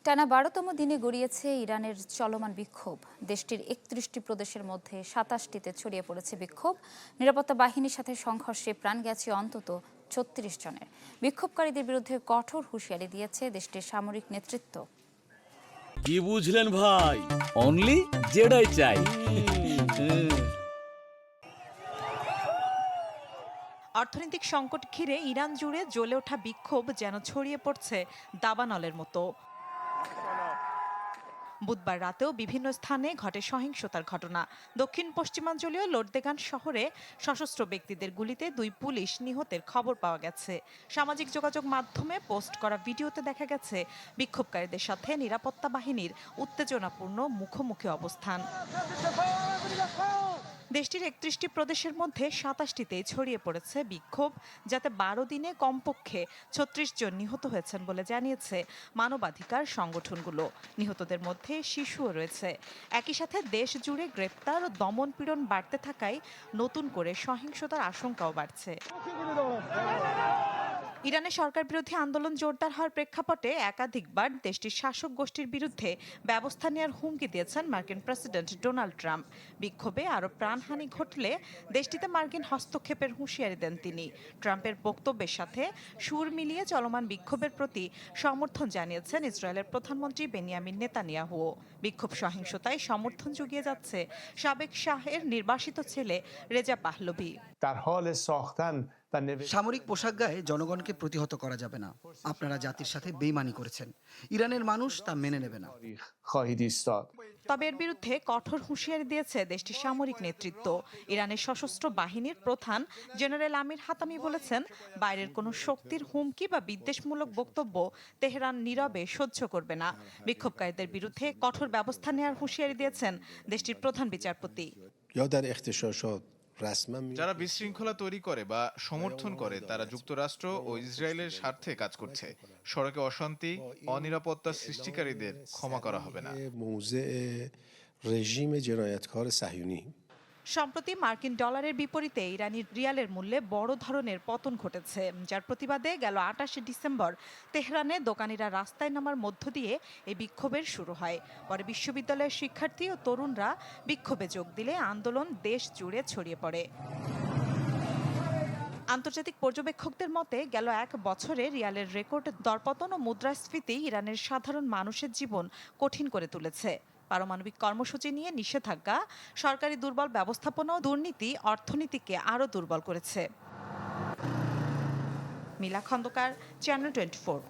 টানা ১২তম দিনে গড়িয়েছে ইরানের চলমান বিক্ষোভ। দেশটির ৩১টি প্রদেশের মধ্যে ২৭টিতে ছড়িয়ে পড়েছে বিক্ষোভ। নিরাপত্তা বাহিনীর সাথে সংঘর্ষে প্রাণ গেছে অন্তত ৩৬ জনের। বিক্ষোভকারীদের বিরুদ্ধে কঠোর হুঁশিয়ারি দিয়েছে দেশটির সামরিক নেতৃত্ব। কি বুঝলেন ভাই? অনলি যেটাই চাই। অর্থনৈতিক সংকট ঘিরে ইরান জুড়ে জ্বলে ওঠা বিক্ষোভ যেন ছড়িয়ে পড়ছে দাবানলের মতো। বুধবার রাতেও বিভিন্ন স্থানে ঘটে সহিংসতার ঘটনা। দক্ষিণ পশ্চিমাঞ্চলীয় লোরদেগান শহরে সশস্ত্র ব্যক্তিদের গুলিতে ২ পুলিশ নিহতের খবর পাওয়া গেছে। সামাজিক যোগাযোগ মাধ্যমে পোস্ট করা ভিডিওতে দেখা গেছে বিক্ষোভকারীদের সাথে নিরাপত্তা বাহিনীর উত্তেজনাপূর্ণ মুখোমুখি অবস্থান। দেশটির ৩১টি প্রদেশের মধ্যে ২৭টিতেই ছড়িয়ে পড়েছে বিক্ষোভ, যাতে ১২ দিনে কমপক্ষে ৩৬ জন নিহত হয়েছেন বলে জানিয়েছে মানবাধিকার সংগঠনগুলো। নিহতদের মধ্যে শিশুও রয়েছে। একই সাথে দেশ জুড়ে গ্রেপ্তার ও দমনপীড়ন বাড়তে থাকায় নতুন করে সহিংসতার আশঙ্কাও বাড়ছে। ইরানের সরকার বিরোধী আন্দোলন জোরদার হওয়ার প্রেক্ষাপটে একাধিকবার দেশটির শাসক গোষ্ঠীর বিরুদ্ধে ব্যবস্থা নেওয়ার হুমকি দিয়েছেন মার্কিন প্রেসিডেন্ট ডোনাল্ড ট্রাম্প। বিক্ষোভে আরও প্রাণহানি ঘটলে দেশটিতে মার্কিন হস্তক্ষেপের হুঁশিয়ারি দেন তিনি। ট্রাম্পের বক্তব্যের সাথে সুর মিলিয়ে চলমান বিক্ষোভের প্রতি সমর্থন জানিয়েছেন ইসরায়েলের প্রধানমন্ত্রী বেনিয়ামিন নেতানিয়াহুও। বিক্ষোভ সহিংসতায় সমর্থন জুগিয়ে যাচ্ছে সাবেক শাহের নির্বাসিত ছেলে রেজা পাহলভি। সামরিক পোশাক গায়ে জনগণকে প্রতিহত করা যাবে না। আপনারা জাতির সাথে বেইমানি করেছেন। ইরানের মানুষ তা মেনে নেবে না। তবে এর বিরুদ্ধে কঠোর হুঁশিয়ারি দিয়েছে দেশটির সামরিক নেতৃত্ব। ইরানের সশস্ত্র বাহিনীর প্রধান জেনারেল আমির হাতামি বলেছেন, বাইরের কোনো শক্তির হুমকি বা বিদ্বেষমূলক বক্তব্য তেহরান নীরবে সহ্য করবে না। বিক্ষোভকারীদের বিরুদ্ধে কঠোর ব্যবস্থা নেওয়ার হুঁশিয়ারি দিয়েছেন দেশটির প্রধান বিচারপতি। যারা বিশৃঙ্খলা তৈরি করে বা সমর্থন করে তারা যুক্তরাষ্ট্র ও ইসরায়েলের স্বার্থে কাজ করছে। সড়কে অশান্তি, অনিরাপত্তা সৃষ্টিকারীদের ক্ষমা করা হবে না। সম্প্রতি মার্কিন ডলারের বিপরীতে ইরানি রিয়ালের মূল্যে বড় ধরনের পতন ঘটেছে, যার প্রতিবাদে গেল ২৮ ডিসেম্বর তেহরানে দোকানিরা রাস্তায় নামার মধ্য দিয়ে এই বিক্ষোভের শুরু হয়। পরে বিশ্ববিদ্যালয়ের শিক্ষার্থী ও তরুণরা বিক্ষোভে যোগ দিলে আন্দোলন দেশ জুড়ে ছড়িয়ে পড়ে। আন্তর্জাতিক পর্যবেক্ষকদের মতে গেল ১ বছরে রিয়ালের রেকর্ড দরপতন ও মুদ্রাস্ফীতি ইরানের সাধারণ মানুষের জীবন কঠিন করে তুলেছে। পারমাণবিক কর্মসূচি নিয়ে নিষেধাজ্ঞা, সরকারি দুর্বল ব্যবস্থাপনা ও দুর্নীতি অর্থনীতিকে আরও দুর্বল করেছে। মিলা খন্দকার, চ্যানেল 24।